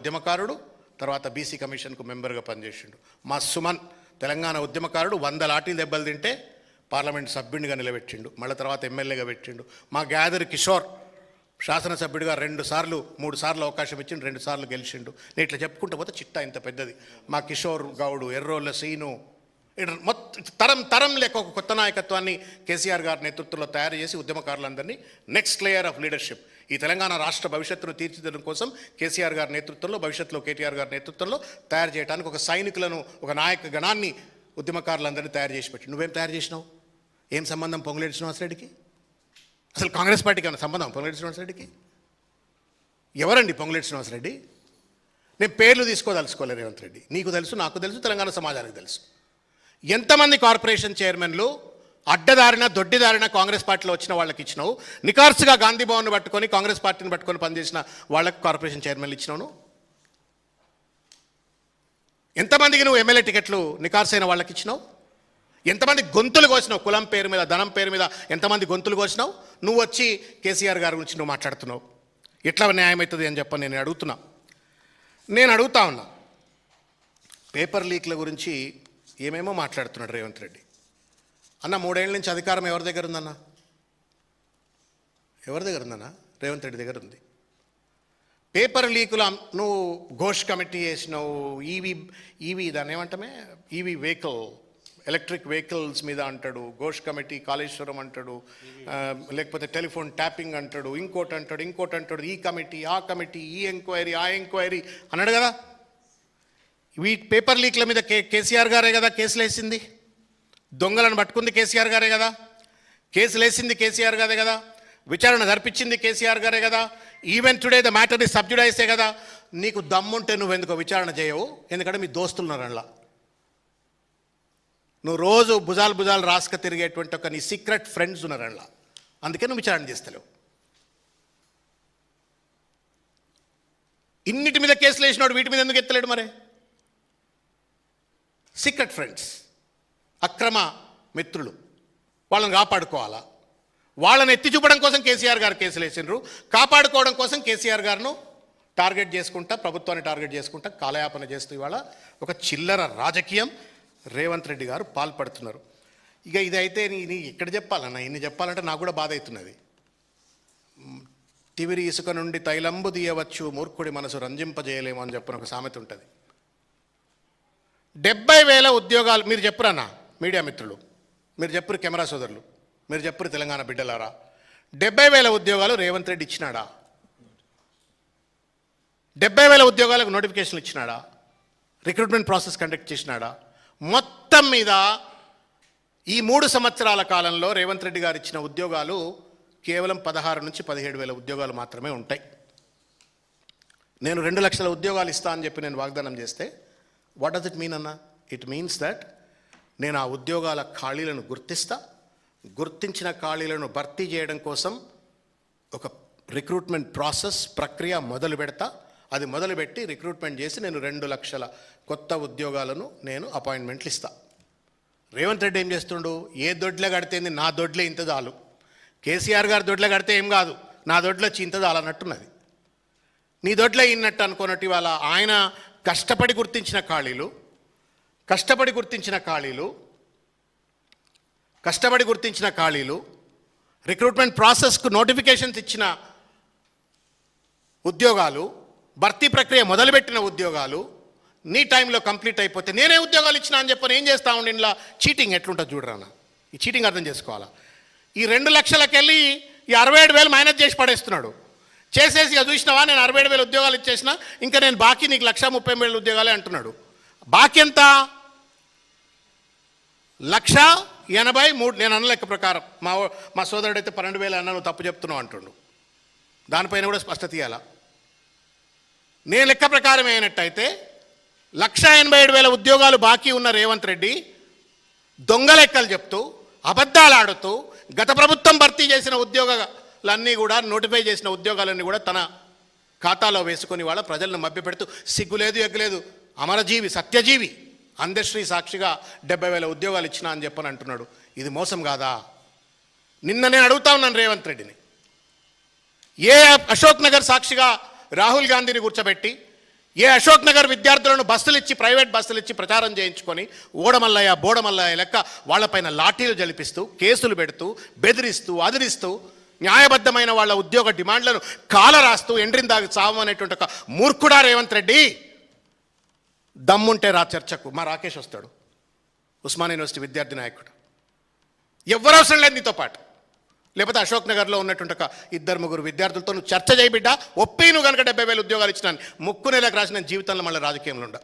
ఉద్యమకారుడు, తర్వాత బీసీ కమిషన్కు మెంబర్గా పనిచేసిండు. మా సుమన్ తెలంగాణ ఉద్యమకారుడు 100 లాఠీలు దెబ్బలు తింటే పార్లమెంట్ సభ్యునిగా నిలబెట్టిండు, మళ్ళీ తర్వాత ఎమ్మెల్యేగా పెట్టిండు. మా గ్యాదర్ కిషోర్ శాసనసభ్యుడిగా 2 సార్లు 3 సార్లు అవకాశం ఇచ్చిండు, 2 సార్లు గెలిచిండు. నేను ఇట్లా చెప్పుకుంటూ పోతే చిట్టా ఇంత పెద్దది. మా కిషోర్ గౌడు, ఎర్రోళ్ళ సీను, మొత్తం తరం లేక ఒక కొత్త నాయకత్వాన్ని కేసీఆర్ గారి నేతృత్వంలో తయారు చేసి ఉద్యమకారులందరినీ నెక్స్ట్ లేయర్ ఆఫ్ లీడర్షిప్, ఈ తెలంగాణ రాష్ట్ర భవిష్యత్తును తీర్చిదిద్దడం కోసం కేసీఆర్ గారి నేతృత్వంలో, భవిష్యత్తులో కేటీఆర్ గారి నేతృత్వంలో తయారు చేయడానికి ఒక సైనికులను, ఒక నాయక గణాన్ని, ఉద్యమకారులందరినీ తయారు చేసి పెట్టి. నువ్వేం తయారు చేసినావు? ఏం సంబంధం పొంగులేటి శ్రీనివాసరెడ్డికి? అసలు కాంగ్రెస్ పార్టీకి ఏమైనా సంబంధం పొంగులేటి శ్రీనివాసరెడ్డికి? ఎవరండి పొంగులేటి శ్రీనివాసరెడ్డి? నేను పేర్లు తీసుకోదలుచుకోలే రేవంత్ రెడ్డి. నీకు తెలుసు, నాకు తెలుసు, తెలంగాణ సమాజానికి తెలుసు. ఎంతమంది కార్పొరేషన్ చైర్మన్లు అడ్డదారిన దొడ్డిదారిన కాంగ్రెస్ పార్టీలో వచ్చిన వాళ్ళకి ఇచ్చినావు? నికార్సుగా గాంధీ భవన్ పట్టుకొని కాంగ్రెస్ పార్టీని పట్టుకొని పనిచేసిన వాళ్ళకి కార్పొరేషన్ చైర్మన్లు ఇచ్చినావు? ఎంతమందికి నువ్వు ఎమ్మెల్యే టికెట్లు నికార్సైన వాళ్ళకి ఇచ్చినావు? ఎంతమంది గొంతులు కోసినావు? కులం పేరు మీద, ధనం పేరు మీద ఎంతమంది గొంతులు కోసినావు? నువ్వు వచ్చి కేసీఆర్ గారి గురించి నువ్వు మాట్లాడుతున్నావు. ఎట్లా న్యాయం అవుతుంది అని చెప్పని నేను అడుగుతా ఉన్నా. పేపర్ లీక్ల గురించి ఏమేమో మాట్లాడుతున్నాడు రేవంత్ రెడ్డి. అన్న 3 ఏళ్ళ నుంచి అధికారం ఎవరి దగ్గర ఉందన్న? ఎవరి దగ్గర ఉందన్న? రేవంత్ రెడ్డి దగ్గర ఉంది. పేపర్ లీకులు నువ్వు ఘోష్ కమిటీ చేసినావు. ఈవీ దాన్ని ఏమంటామే, ఈవీ వెహికల్, ఎలక్ట్రిక్ వెహికల్స్ మీద అంటాడు. ఘోష్ కమిటీ, కాళేశ్వరం అంటాడు, లేకపోతే టెలిఫోన్ ట్యాపింగ్ అంటాడు, ఇంకోటి అంటాడు, ఈ కమిటీ, ఆ కమిటీ, ఈ ఎంక్వైరీ, ఆ ఎంక్వైరీ అన్నాడు కదా. ఈ పేపర్ లీక్ల మీద కేసీఆర్ గారే కదా కేసులు వేసింది. దొంగలను పట్టుకుంది కేసీఆర్ గారే కదా. కేసులు వేసింది కేసీఆర్ గారే కదా. విచారణ జరిపించింది కేసీఆర్ గారే కదా. Even today the matter is sub judice కదా. నీకు దమ్ముంటే నువ్వెందుకో విచారణ చేయవు? ఎందుకంటే మీ దోస్తులు ఉన్నారు అందులో. నువ్వు రోజు భుజాలు రాసుక తిరిగేటువంటి ఒక నీ సీక్రెట్ ఫ్రెండ్స్ ఉన్నారు అందులో. అందుకే నువ్వు విచారణ చేస్తలేవు. ఇన్నిటి మీద కేసులు వేసినాడు, వీటి మీద ఎందుకు ఎత్తలేడు మరి? సీక్రెట్ ఫ్రెండ్స్, అక్రమ మిత్రులు, వాళ్ళని కాపాడుకోవాలా? వాళ్ళని ఎత్తి చూపడం కోసం కేసీఆర్ గారు కేసులు వేసినారు. కాపాడుకోవడం కోసం కేసీఆర్ గారును టార్గెట్ చేసుకుంటా, ప్రభుత్వాన్ని టార్గెట్ చేసుకుంటా కాలయాపన చేస్తూ ఇవాళ ఒక చిల్లర రాజకీయం రేవంత్ రెడ్డి గారు పాల్పడుతున్నారు. ఇక ఇదైతే నీ ఎక్కడ చెప్పాలన్నా? ఇన్ని చెప్పాలంటే నాకు కూడా బాధ అవుతున్నది. తివిరి ఇసుక నుండి తైలంబు తీయవచ్చు, మూర్ఖుడి మనసు రంజింపజేయలేము అని చెప్పిన ఒక సామెత ఉంటుంది. 70,000 ఉద్యోగాలు మీరు చెప్పురన్నా, మీడియా మిత్రులు మీరు చెప్పురు, కెమెరా సోదరులు మీరు చెప్పురు, తెలంగాణ బిడ్డలారా, 70,000 ఉద్యోగాలు రేవంత్ రెడ్డి ఇచ్చినాడా? 70,000 ఉద్యోగాలకు నోటిఫికేషన్లు ఇచ్చినాడా? రిక్రూట్మెంట్ ప్రాసెస్ కండక్ట్ చేసినాడా? మొత్తం మీద ఈ 3 సంవత్సరాల కాలంలో రేవంత్ రెడ్డి గారు ఇచ్చిన ఉద్యోగాలు కేవలం 16 నుంచి 17,000 ఉద్యోగాలు మాత్రమే ఉంటాయి. నేను 2 లక్షల ఉద్యోగాలు ఇస్తా అని చెప్పి నేను వాగ్దానం చేస్తే వాట్ డస్ ఇట్ మీన్ అన్న? ఇట్ మీన్స్ దట్ నేను ఆ ఉద్యోగాల ఖాళీలను గుర్తించిన ఖాళీలను భర్తీ చేయడం కోసం ఒక రిక్రూట్మెంట్ ప్రాసెస్ ప్రక్రియ మొదలు పెడతా. అది మొదలుపెట్టి రిక్రూట్మెంట్ చేసి నేను 2 లక్షల కొత్త ఉద్యోగాలను నేను అపాయింట్మెంట్లు ఇస్తా. రేవంత్ రెడ్డి ఏం చేస్తుండు? ఏ దొడ్లే కడితేంది, నా దొడ్లే ఇంత చాలు. కేసీఆర్ గారు దొడ్లే కడితే ఏం కాదు, నా దొడ్లో ఇంత చాలు అన్నట్టున్నది. నీ దొడ్లే ఇన్నట్టు అనుకున్నట్టు ఇవాళ ఆయన కష్టపడి గుర్తించిన ఖాళీలు, రిక్రూట్మెంట్ ప్రాసెస్కు నోటిఫికేషన్స్ ఇచ్చిన ఉద్యోగాలు, భర్తీ ప్రక్రియ మొదలుపెట్టిన ఉద్యోగాలు నీ టైంలో కంప్లీట్ అయిపోతే నేనే ఉద్యోగాలు ఇచ్చినా అని చెప్పని ఏం చేస్తా ఉండి ఇంట్లో చీటింగ్ ఎట్లుంటుంది చూడరానా? ఈ చీటింగ్ అర్థం చేసుకోవాలా? ఈ 2 లక్షలకి వెళ్ళి ఈ 67,000 మైనస్ చేసి పడేస్తున్నాడు. చేసేసి చూసినావా, నేను 67,000 ఉద్యోగాలు ఇచ్చేసిన, ఇంకా నేను బాకీ నీకు 1,30,000 ఉద్యోగాలే అంటున్నాడు. బాకీ ఎంత? 1,83,000. నేను అన్న లెక్క ప్రకారం మా సోదరుడైతే 12,000 అన్న, నువ్వు తప్పు చెప్తున్నావు అంటుండు. దానిపైన కూడా స్పష్టత ఇవ్వాలా. నేను లెక్క ప్రకారం అయినట్టయితే 1,87,000 ఉద్యోగాలు బాకీ ఉన్న రేవంత్ రెడ్డి దొంగ లెక్కలు చెప్తూ, అబద్ధాలు ఆడుతూ, గత ప్రభుత్వం భర్తీ చేసిన ఉద్యోగాలన్నీ కూడా, నోటిఫై చేసిన ఉద్యోగాలన్నీ కూడా తన ఖాతాలో వేసుకొని వాళ్ళ ప్రజలను మభ్యపెడుతూ సిగ్గులేదు ఎగ్గులేదు, అమరజీవి, సత్యజీవి, అందశ్రీ సాక్షిగా 70,000 ఉద్యోగాలు ఇచ్చినా అని చెప్పని అంటున్నాడు. ఇది మోసం కాదా? నిన్న నేను అడుగుతా ఉన్నాను రేవంత్ రెడ్డిని, ఏ అశోక్ నగర్ సాక్షిగా రాహుల్ గాంధీని కూర్చోబెట్టి ఏ అశోక్ నగర్ విద్యార్థులను బస్సులు ఇచ్చి, ప్రైవేట్ బస్సులు ఇచ్చి ప్రచారం చేయించుకొని ఓడమల్లయ్య బోడమల్లయ్య లెక్క వాళ్ళపైన లాఠీలు జలిపిస్తూ, కేసులు పెడుతూ, బెదిరిస్తూ, అదిరిస్తూ, న్యాయబద్ధమైన వాళ్ళ ఉద్యోగ డిమాండ్లను కాలరాస్తూ ఎండ్రిందాకి చావనేటువంటి ఒక మూర్ఖుడా రేవంత్ రెడ్డి. దమ్ముంటే రా చర్చకు. మా రాకేష్ వస్తాడు, ఉస్మాన్ యూనివర్సిటీ విద్యార్థి నాయకుడు. ఎవరు అవసరం లేదు నీతో పాటు. లేకపోతే అశోక్ నగర్లో ఉన్నటువంటి ఒక 2-3 విద్యార్థులతో నువ్వు చర్చ చేయి బిడ్డ. ఒప్పి నువ్వు కనుక 70,000 ఉద్యోగాలు ఇచ్చినాను, ముక్కు నెలకు రాసిన జీవితంలో మళ్ళీ రాజకీయంలో ఉండ.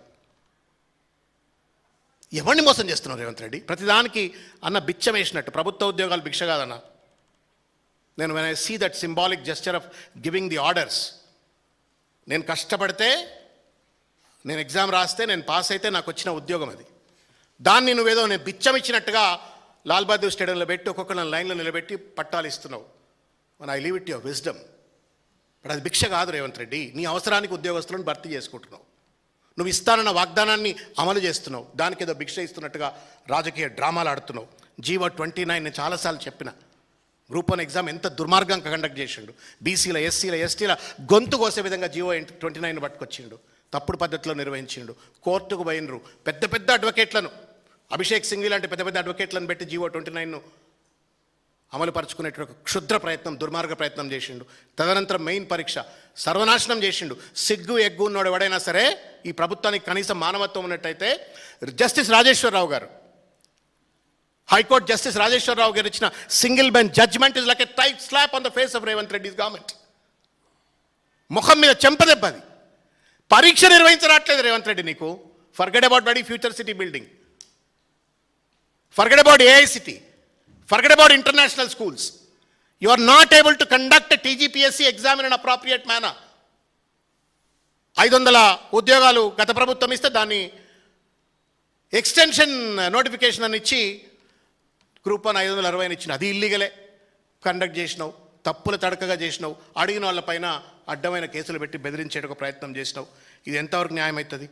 ఎవరిని మోసం చేస్తున్నావు రేవంత్ రెడ్డి? ప్రతిదానికి అన్న బిచ్చం వేసినట్టు. ప్రభుత్వ ఉద్యోగాలు భిక్ష కాదన్న. నేను when I see that symbolic gesture of giving the orders, నేను కష్టపడితే, నేను ఎగ్జామ్ రాస్తే, నేను పాస్ అయితే నాకు వచ్చిన ఉద్యోగం అది. దాన్ని నువ్వేదో నేను బిచ్చం ఇచ్చినట్టుగా లాల్ బహదూర్ స్టేడియంలో పెట్టి ఒక్కొక్కరిని లైన్లో నిలబెట్టి పట్టాలు ఇస్తున్నావు. మన I leave it your wisdom. But అది భిక్ష కాదు రేవంత్ రెడ్డి. నీ అవసరానికి ఉద్యోగస్తులను భర్తీ చేసుకుంటున్నావు. నువ్వు ఇస్తానన్న వాగ్దానాన్ని అమలు చేస్తున్నావు. దానికి ఏదో భిక్ష ఇస్తున్నట్టుగా రాజకీయ డ్రామాలు ఆడుతున్నావు. జీవో 29 నేను చాలాసార్లు చెప్పిన. గ్రూప్ 1 ఎగ్జామ్ ఎంత దుర్మార్గంగా కండక్ట్ చేసిండు. బీసీల, ఎస్సీల, ఎస్టీల గొంతు కోసే విధంగా జీవో 29 పట్టుకొచ్చిండు. తప్పుడు పద్ధతిలో నిర్వహించిండు. కోర్టుకు పోయినరు. పెద్ద పెద్ద అడ్వకేట్లను, అభిషేక్ సింఘ్వి లాంటి పెద్ద పెద్ద అడ్వకేట్లను పెట్టి జీవో 29ను అమలు పరుచుకునేటువంటి క్షుద్ర ప్రయత్నం, దుర్మార్గ ప్రయత్నం చేసిండు. తదనంతరం మెయిన్ పరీక్ష సర్వనాశనం చేసిండు. సిగ్గు ఎగ్గు ఉన్నోడు ఎవడైనా సరే, ఈ ప్రభుత్వానికి కనీసం మానవత్వం ఉన్నట్టయితే, జస్టిస్ రాజేశ్వరరావు గారు, హైకోర్టు జస్టిస్ రాజేశ్వరరావు గారు ఇచ్చిన single bench judgement is like a tight slap on the face of Revanth Reddy's government. ముఖం మీద చెంపదెబ్బది. పరీక్ష నిర్వహించరాట్లేదు రేవంత్ రెడ్డి నీకు. ఫర్గెట్ అబౌట్ బడి future city building, forget about AICT, forget about international schools. You are not able to conduct a TGPSC exam in an appropriate manner. 500 ఉద్యోగాలు గత ప్రభుత్వం ఇస్తే దాన్ని ఎక్స్టెన్షన్ నోటిఫికేషన్ అని ఇచ్చి గ్రూప్ 1 560 ఇచ్చిన. అది ఇల్లీగలే కండక్ట్ చేసినావు. తప్పులు తడకగా చేసినావు. అడిగిన వాళ్ళపైన అడ్డమైన కేసులు పెట్టి బెదిరించేట ప్రయత్నం చేసినావు. ఇది ఎంతవరకు న్యాయం అవుతుంది?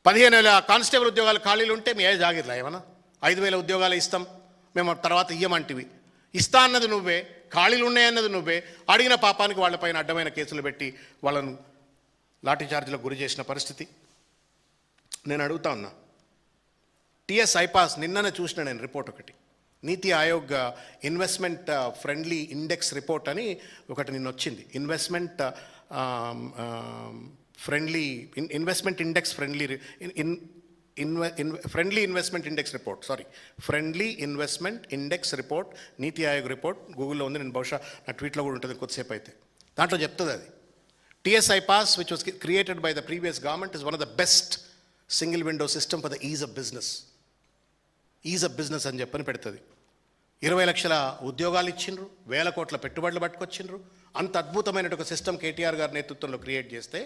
15,000 కానిస్టేబుల్ ఉద్యోగాలు ఖాళీలు ఉంటే మీ ఏజ్ ఆగిర్లా ఏమన్నా? 5,000 ఉద్యోగాలు ఇస్తాం మేము, తర్వాత ఇయ్యమంటివి. ఇస్తా అన్నది నువ్వే, ఖాళీలు ఉన్నాయన్నది నువ్వే. అడిగిన పాపానికి వాళ్ళపైన అడ్డమైన కేసులు పెట్టి వాళ్ళను లాఠీ చార్జీలకు గురి చేసిన పరిస్థితి. నేను అడుగుతా ఉన్నా, టిఎస్ ఐపాస్ నిన్ననే చూసిన నేను రిపోర్ట్ ఒకటి. నీతి Aayog investment friendly index report అని ఒకటి నిన్న వచ్చింది. Investment index friendly investment index report, friendly investment index report, నీతి ఆయోగ్ రిపోర్ట్. గూగుల్లో ఉంది, నేను బహుశా నా ట్వీట్లో కూడా ఉంటుంది కొద్దిసేపు అయితే. దాంట్లో చెప్తుంది అది TS iPASS which was created by the previous government is one of the best single window system for the is of business అని చెప్పని పెడుతుంది. 20 లక్షల ఉద్యోగాలు ఇచ్చిండ్రు, 1000 కోట్ల పెట్టుబడులు పట్టుకొచ్చిండ్రు. అంత అద్భుతమైన ఒక సిస్టమ్ కేటీఆర్ గారి నేతృత్వంలో క్రియేట్ చేస్తే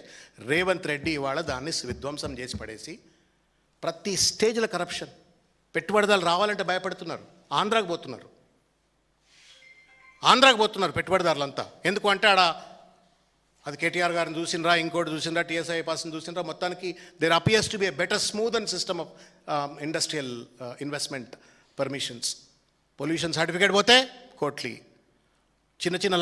రేవంత్ రెడ్డి ఇవాళ దాన్ని విధ్వంసం చేసి పడేసి ప్రతి స్టేజ్లో కరప్షన్. పెట్టుబడిదారులు రావాలంటే భయపడుతున్నారు. ఆంధ్రాకు పోతున్నారు పెట్టుబడిదారులంతా. ఎందుకు అంటే ఆడ అది కేటీఆర్ గారిని చూసినరా, ఇంకోటి చూసినరా, టీఎస్ఐ పాస్ని చూసినరా, మొత్తానికి there appears to be a better smooth and system of industrial investment permissions. Pollution certificate పోతే కోట్లీ, చిన్న లైసెన్స్